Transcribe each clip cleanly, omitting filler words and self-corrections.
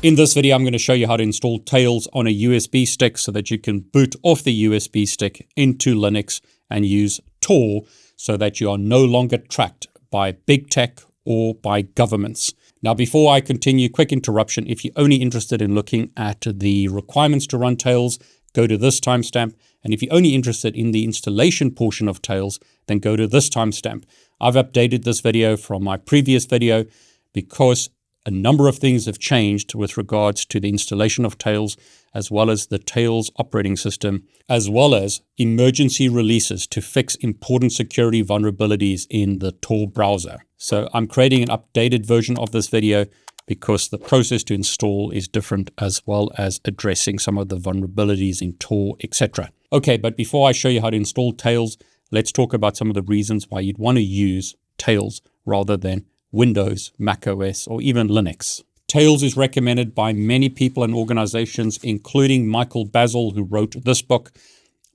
In this video, I'm going to show you how to install Tails on a USB stick so that you can boot off the USB stick into Linux and use Tor so that you are no longer tracked by big tech or by governments. Now, before I continue, quick interruption. If you're only interested in looking at the requirements to run Tails, go to this timestamp. And if you're only interested in the installation portion of Tails, then go to this timestamp. I've updated this video from my previous video because a number of things have changed with regards to the installation of Tails, as well as the Tails operating system, as well as emergency releases to fix important security vulnerabilities in the Tor browser. So I'm creating an updated version of this video because the process to install is different, as well as addressing some of the vulnerabilities in Tor, etc. Okay, but before I show you how to install Tails, let's talk about some of the reasons why you'd want to use Tails rather than Windows, macOS, or even Linux. Tails is recommended by many people and organizations, including Michael Bazzell, who wrote this book.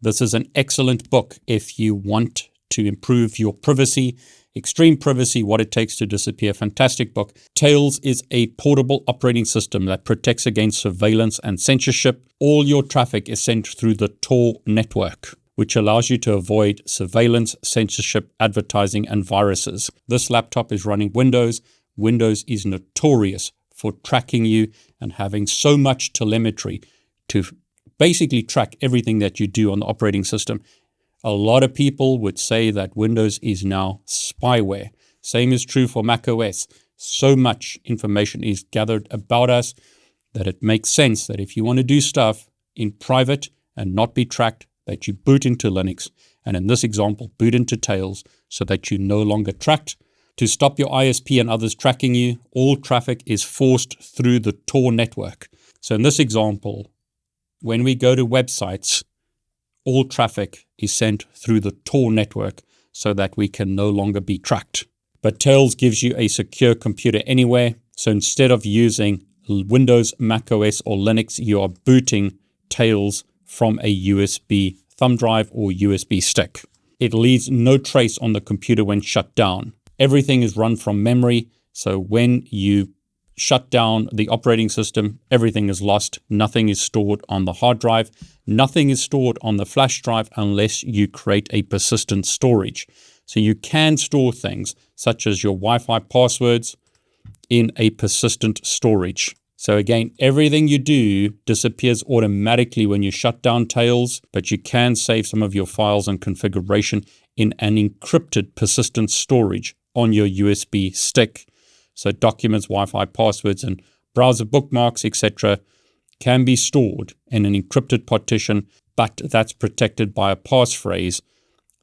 This is an excellent book if you want to improve your privacy, extreme privacy, what it takes to disappear. Fantastic book. Tails is a portable operating system that protects against surveillance and censorship. All your traffic is sent through the Tor network, which allows you to avoid surveillance, censorship, advertising, and viruses. This laptop is running Windows. Windows is notorious for tracking you and having so much telemetry to basically track everything that you do on the operating system. A lot of people would say that Windows is now spyware. Same is true for macOS. So much information is gathered about us that it makes sense that if you want to do stuff in private and not be tracked, that you boot into Linux, and in this example, boot into Tails so that you're no longer tracked. To stop your ISP and others tracking you, all traffic is forced through the Tor network. So in this example, when we go to websites, all traffic is sent through the Tor network so that we can no longer be tracked. But Tails gives you a secure computer anywhere. So instead of using Windows, macOS, or Linux, you are booting Tails from a USB thumb drive or USB stick. It leaves no trace on the computer when shut down. Everything is run from memory, so when you shut down the operating system, everything is lost. Nothing is stored on the hard drive. Nothing is stored on the flash drive unless you create a persistent storage. So you can store things such as your Wi-Fi passwords in a persistent storage. So again, everything you do disappears automatically when you shut down Tails, but you can save some of your files and configuration in an encrypted persistent storage on your USB stick. So documents, Wi-Fi passwords, and browser bookmarks, etc. can be stored in an encrypted partition, but that's protected by a passphrase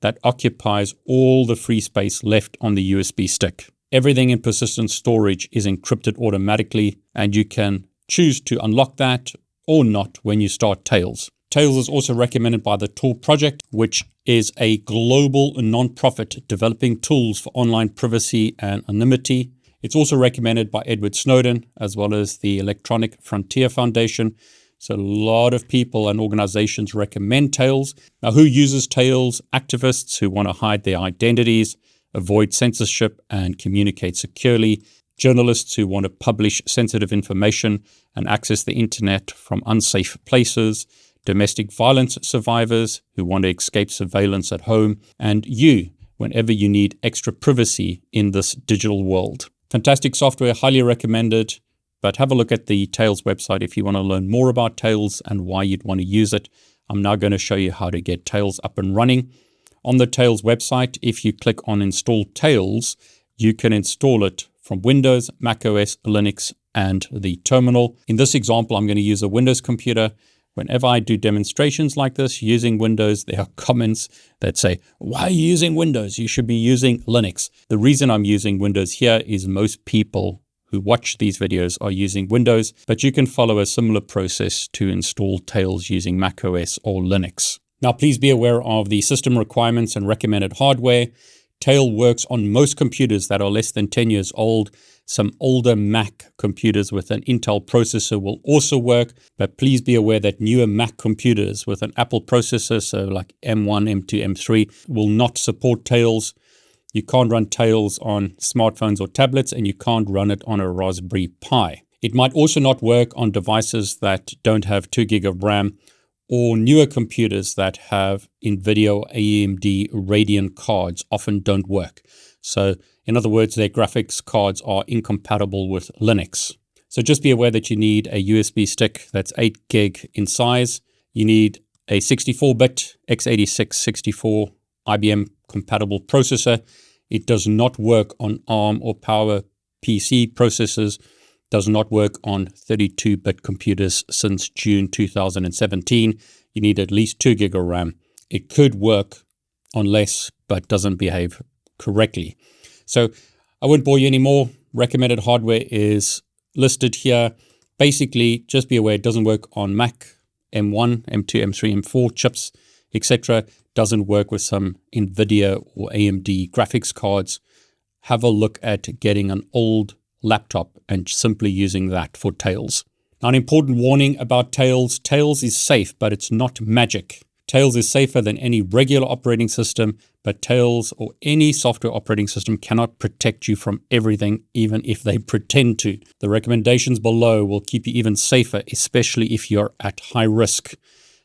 that occupies all the free space left on the USB stick. Everything in persistent storage is encrypted automatically, and you can choose to unlock that or not when you start Tails. Tails is also recommended by the Tor Project, which is a global non-profit developing tools for online privacy and anonymity. It's also recommended by Edward Snowden, as well as the Electronic Frontier Foundation. So a lot of people and organizations recommend Tails. Now, who uses Tails? Activists who want to hide their identities, avoid censorship, and communicate securely. Journalists who want to publish sensitive information and access the internet from unsafe places. Domestic violence survivors who want to escape surveillance at home. And you, whenever you need extra privacy in this digital world. Fantastic software, highly recommended. But have a look at the Tails website if you want to learn more about Tails and why you'd want to use it. I'm now going to show you how to get Tails up and running. On the Tails website, if you click on Install Tails, you can install it from Windows, macOS, Linux, and the terminal. In this example, I'm going to use a Windows computer. Whenever I do demonstrations like this using Windows, there are comments that say, why are you using Windows? You should be using Linux. The reason I'm using Windows here is most people who watch these videos are using Windows, but you can follow a similar process to install Tails using macOS or Linux. Now, please be aware of the system requirements and recommended hardware. Tails works on most computers that are less than 10 years old. Some older Mac computers with an Intel processor will also work, but please be aware that newer Mac computers with an Apple processor, so like M1, M2, M3, will not support Tails. You can't run Tails on smartphones or tablets, and you can't run it on a Raspberry Pi. It might also not work on devices that don't have 2 gig of RAM or newer computers that have NVIDIA or AMD Radeon cards often don't work. So in other words, their graphics cards are incompatible with Linux. So just be aware that you need a USB stick that's 8 gig in size. You need a 64-bit x86 64 IBM compatible processor. It does not work on ARM or PowerPC processors, does not work on 32-bit computers since June 2017. You need at least 2 gig of RAM. It could work on less, but doesn't behave correctly. So I won't bore you anymore. Recommended hardware is listed here. Basically, just be aware it doesn't work on Mac, M1, M2, M3, M4 chips, etc. Doesn't work with some NVIDIA or AMD graphics cards. Have a look at getting an old laptop and simply using that for Tails. Now, an important warning about Tails. Tails is safe, but it's not magic. Tails is safer than any regular operating system, but Tails or any software operating system cannot protect you from everything, even if they pretend to. The recommendations below will keep you even safer, especially if you're at high risk.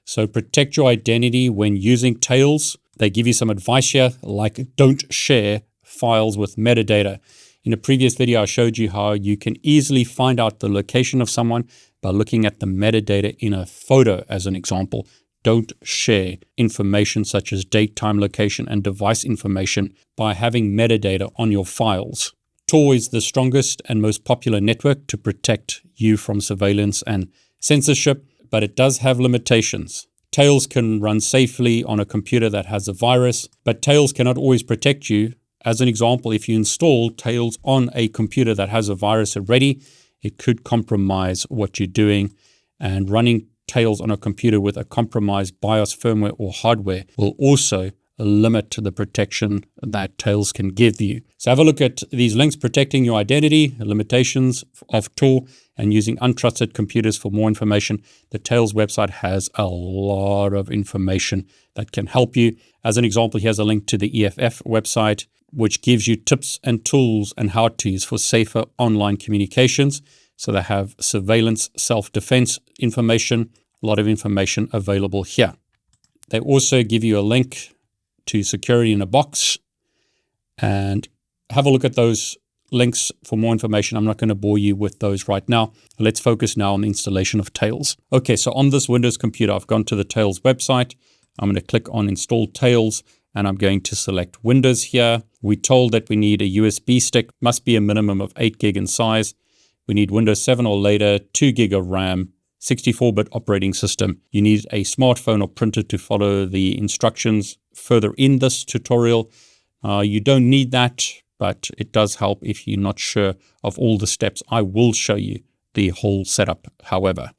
So protect your identity when using Tails. They give you some advice here, like don't share files with metadata. In a previous video, I showed you how you can easily find out the location of someone by looking at the metadata in a photo as an example. Don't share information such as date, time, location, and device information by having metadata on your files. Tor is the strongest and most popular network to protect you from surveillance and censorship, but it does have limitations. Tails can run safely on a computer that has a virus, but Tails cannot always protect you. As an example, if you install Tails on a computer that has a virus already, it could compromise what you're doing, and running Tails on a computer with a compromised BIOS firmware or hardware will also limit the protection that Tails can give you. So have a look at these links: protecting your identity, limitations of Tor, and using untrusted computers. For more information, the Tails website has a lot of information that can help you. As an example, here's a link to the EFF website, which gives you tips and tools and how-tos for safer online communications. So they have surveillance, self-defense information, a lot of information available here. They also give you a link to Security in a Box, and have a look at those links for more information. I'm not going to bore you with those right now. Let's focus now on the installation of Tails. Okay, so on this Windows computer, I've gone to the Tails website. I'm going to click on Install Tails, and I'm going to select Windows here. We're told that we need a USB stick, must be a minimum of 8 gig in size. We need Windows 7 or later, 2 gig of RAM, 64-bit operating system. You need a smartphone or printer to follow the instructions further in this tutorial. You don't need that, but it does help if you're not sure of all the steps. I will show you the whole setup, however.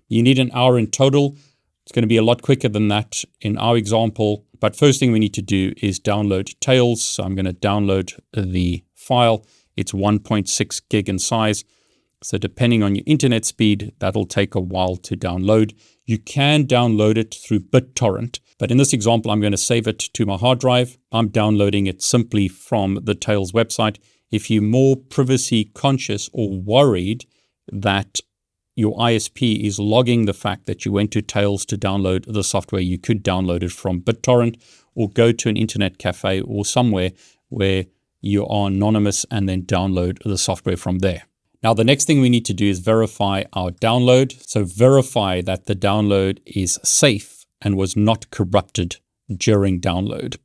You need an hour in total. It's going to be a lot quicker than that in our example. But first thing we need to do is download Tails. So I'm going to download the file. It's 1.6 gig in size. So depending on your internet speed, that'll take a while to download. You can download it through BitTorrent, but in this example, I'm going to save it to my hard drive. I'm downloading it simply from the Tails website. If you're more privacy conscious or worried that your ISP is logging the fact that you went to Tails to download the software, you could download it from BitTorrent or go to an internet cafe or somewhere where you are anonymous and then download the software from there. Now, the next thing we need to do is verify our download. So verify that the download is safe and was not corrupted during download.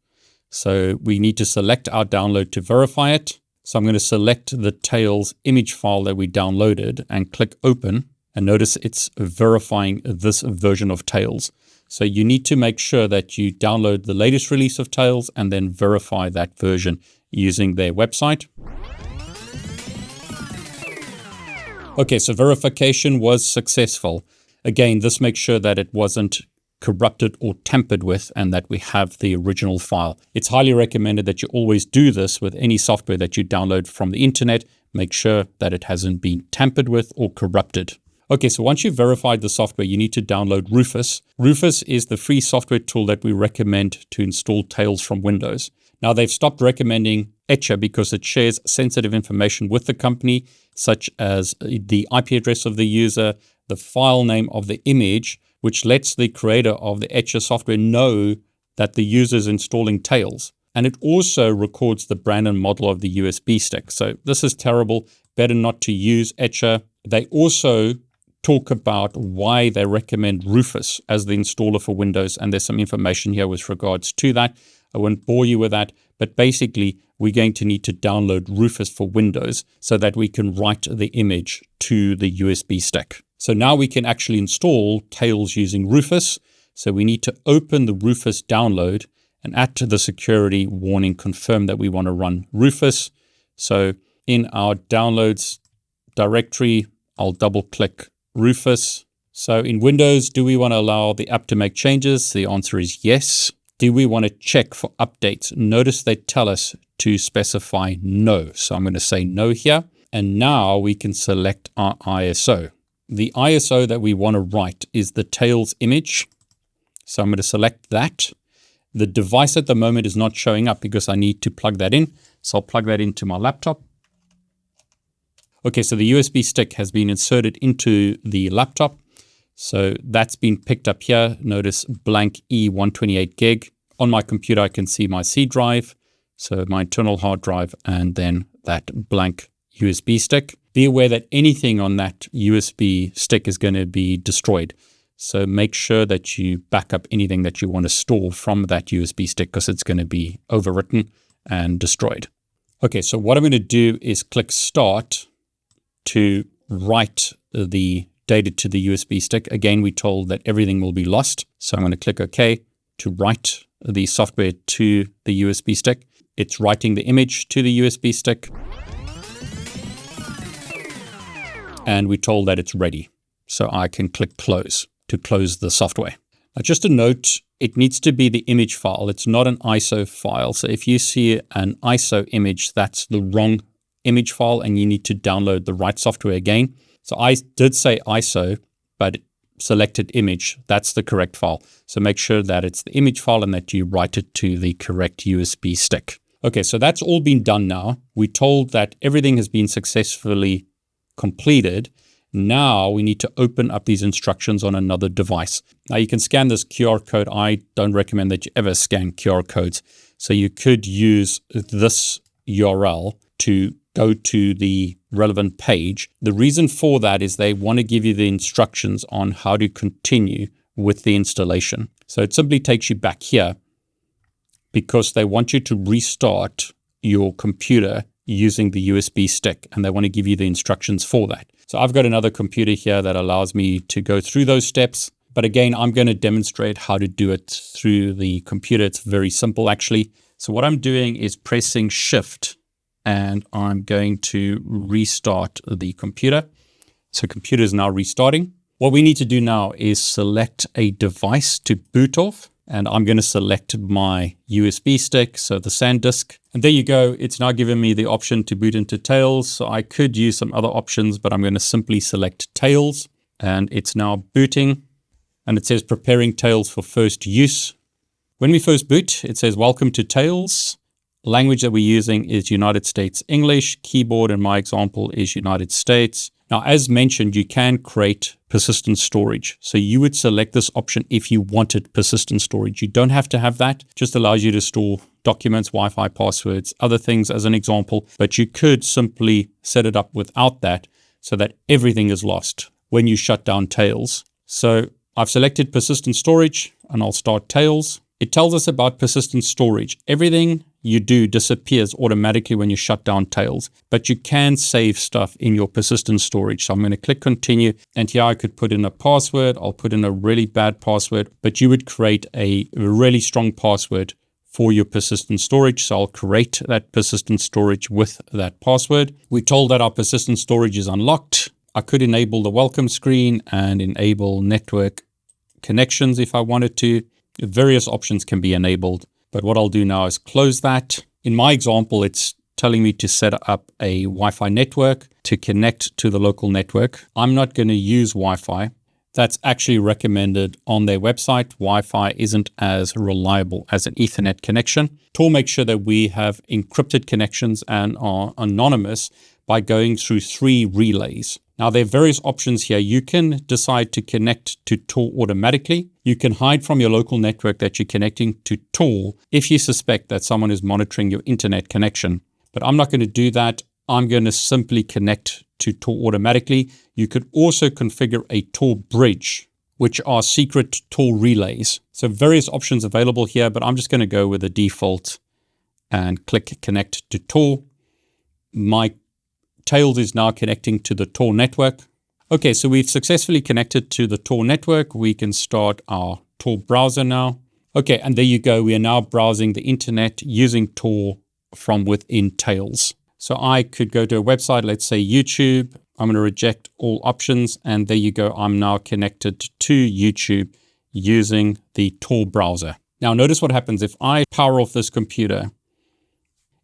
So we need to select our download to verify it. So I'm going to select the Tails image file that we downloaded and click open. And notice it's verifying this version of Tails. So you need to make sure that you download the latest release of Tails and then verify that version using their website. Okay, so verification was successful. Again, this makes sure that it wasn't corrupted or tampered with and that we have the original file. It's highly recommended that you always do this with any software that you download from the internet. Make sure that it hasn't been tampered with or corrupted. Okay, so once you've verified the software, you need to download Rufus. Rufus is the free software tool that we recommend to install Tails from Windows. Now, they've stopped recommending Etcher because it shares sensitive information with the company, such as the IP address of the user, the file name of the image, which lets the creator of the Etcher software know that the user is installing Tails. And it also records the brand and model of the USB stick. So this is terrible. Better not to use Etcher. They also talk about why they recommend Rufus as the installer for Windows. And there's some information here with regards to that. I won't bore you with that. But basically, we're going to need to download Rufus for Windows so that we can write the image to the USB stick. So now we can actually install Tails using Rufus. So we need to open the Rufus download and add to the security warning, confirm that we want to run Rufus. So in our downloads directory, I'll double click Rufus. So in Windows, do we want to allow the app to make changes? The answer is yes. Do we want to check for updates? Notice they tell us to specify no. So I'm going to say no here. And now we can select our ISO. The ISO that we want to write is the Tails image. So I'm going to select that. The device at the moment is not showing up because I need to plug that in. So I'll plug that into my laptop. Okay, so the USB stick has been inserted into the laptop. So that's been picked up here. Notice blank E128 gig. On my computer, I can see my C drive, so my internal hard drive, and then that blank USB stick. Be aware that anything on that USB stick is going to be destroyed. So make sure that you back up anything that you want to store from that USB stick because it's going to be overwritten and destroyed. Okay, so what I'm going to do is click Start to write the data to the USB stick. Again, we're told that everything will be lost. So I'm going to click OK to write the software to the USB stick. It's writing the image to the USB stick. And we're told that it's ready. So I can click Close to close the software. Now, just a note, it needs to be the image file. It's not an ISO file. So if you see an ISO image, that's the wrong image file and you need to download the right software again. So I did say ISO, but selected image, that's the correct file. So make sure that it's the image file and that you write it to the correct USB stick. Okay, so that's all been done now. We're told that everything has been successfully completed. Now we need to open up these instructions on another device. Now you can scan this QR code. I don't recommend that you ever scan QR codes. So you could use this URL to go to the relevant page. The reason for that is they want to give you the instructions on how to continue with the installation. So it simply takes you back here because they want you to restart your computer using the USB stick, and they want to give you the instructions for that. So I've got another computer here that allows me to go through those steps. But again, I'm going to demonstrate how to do it through the computer. It's very simple, actually. So what I'm doing is pressing Shift, and I'm going to restart the computer. So computer is now restarting. What we need to do now is select a device to boot off. And I'm going to select my USB stick, so the SanDisk. And there you go. It's now given me the option to boot into Tails. So I could use some other options, but I'm going to simply select Tails. And it's now booting. And it says preparing Tails for first use. When we first boot, it says welcome to Tails. Language that we're using is United States English. Keyboard in my example is United States. Now, as mentioned, you can create persistent storage. So you would select this option if you wanted persistent storage. You don't have to have that. It just allows you to store documents, Wi-Fi passwords, other things as an example. But you could simply set it up without that so that everything is lost when you shut down Tails. So I've selected persistent storage and I'll start Tails. It tells us about persistent storage. Everything you do disappears automatically when you shut down Tails, but you can save stuff in your persistent storage. So I'm going to click continue, and here I could put in a password. I'll put in a really bad password, but you would create a really strong password for your persistent storage. So I'll create that persistent storage with that password. We're told that our persistent storage is unlocked. I could enable the welcome screen and enable network connections if I wanted to. Various options can be enabled. But what I'll do now is close that. In my example, it's telling me to set up a Wi-Fi network to connect to the local network. I'm not going to use Wi-Fi that's actually recommended on their website. Wi-Fi isn't as reliable as an Ethernet connection. Tor makes sure that we have encrypted connections and are anonymous by going through 3 relays. Now, there are various options here. You can decide to connect to Tor automatically. You can hide from your local network that you're connecting to Tor if you suspect that someone is monitoring your internet connection. But I'm not going to do that. I'm going to simply connect to Tor automatically. You could also configure a Tor bridge, which are secret Tor relays. So various options available here, but I'm just going to go with the default and click connect to Tor. My Tails is now connecting to the Tor network. Okay, so we've successfully connected to the Tor network. We can start our Tor browser now. Okay, and there you go. We are now browsing the internet using Tor from within Tails. So I could go to a website, let's say YouTube. I'm going to reject all options. And there you go. I'm now connected to YouTube using the Tor browser. Now notice what happens if I power off this computer.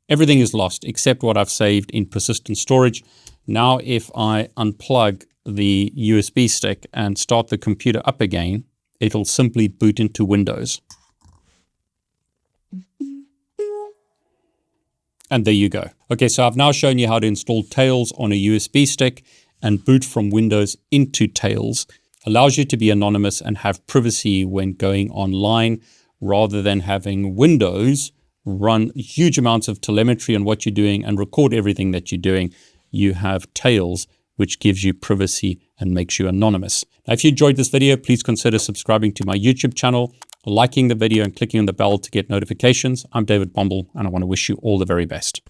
Everything is lost except what I've saved in persistent storage. Now, if I unplug the USB stick and start the computer up again, it'll simply boot into Windows. And there you go. Okay, so I've now shown you how to install Tails on a USB stick and boot from Windows into Tails. Allows you to be anonymous and have privacy when going online rather than having Windows run huge amounts of telemetry on what you're doing and record everything that you're doing. You have Tails, which gives you privacy and makes you anonymous. Now, if you enjoyed this video, please consider subscribing to my YouTube channel, liking the video and clicking on the bell to get notifications. I'm David Bombal, and I want to wish you all the very best.